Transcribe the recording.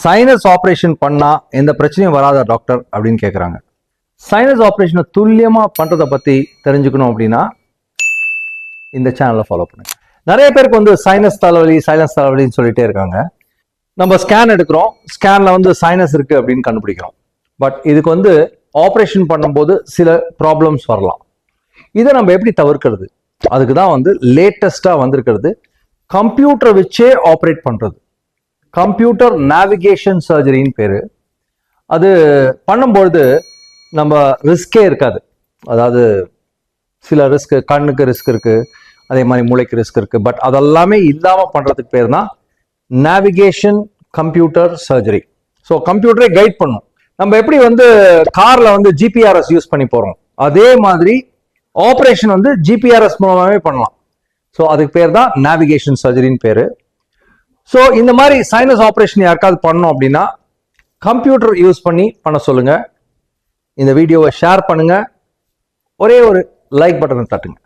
Sinus operation பண்ணா எந்த பிரச்சனையும் வராதா டாக்டர் அப்படின்னு கேட்குறாங்க. சைனஸ் ஆபரேஷனை துல்லியமா பண்றதை பத்தி தெரிஞ்சுக்கணும் அப்படின்னா இந்த சேனலை ஃபாலோ பண்ணுங்க. நிறைய பேருக்கு வந்து சைனஸ் தலைவலின்னு சொல்லிட்டே இருக்காங்க. நம்ம ஸ்கேன் எடுக்கிறோம், ஸ்கேன்ல வந்து சைனஸ் இருக்கு அப்படின்னு கண்டுபிடிக்கிறோம். பட் இதுக்கு வந்து ஆப்ரேஷன் பண்ணும்போது சில ப்ராப்ளம்ஸ் வரலாம். இதை நம்ம எப்படி தவிர்க்கிறது? அதுக்கு தான் வந்து லேட்டஸ்டா வந்திருக்கிறது கம்ப்யூட்டர் வச்சே ஆப்ரேட் பண்றது. கம்ப்யூட்டர் நேவிகேஷன் சர்ஜரின்னு பேரு. அது பண்ணும்பொழுது நம்ம ரிஸ்கே இருக்காது. அதாவது சில ரிஸ்க், கண்ணுக்கு ரிஸ்க் இருக்கு, அதே மாதிரி மூளைக்கு ரிஸ்க் இருக்கு. பட் அதெல்லாமே இல்லாம பண்றதுக்கு பேர் தான் நேவிகேஷன் கம்ப்யூட்டர் சர்ஜரி. ஸோ கம்ப்யூட்டரே கைட் பண்ணும். நம்ம எப்படி வந்து கார்ல வந்து ஜிபிஆர்எஸ் யூஸ் பண்ணி போறோம், அதே மாதிரி ஆப்ரேஷன் வந்து ஜிபிஆர்எஸ் மூலமாவே பண்ணலாம். ஸோ அதுக்கு பேர் தான் நேவிகேஷன் சர்ஜரின்னு பேரு. ஸோ இந்த மாதிரி சைனஸ் ஆப்ரேஷன் யாருக்காவது பண்ணோம் அப்படின்னா கம்ப்யூட்டர் யூஸ் பண்ணி பண்ண சொல்லுங்க. இந்த வீடியோவை ஷேர் பண்ணுங்க, ஒரே ஒரு லைக் பட்டனை தட்டுங்க.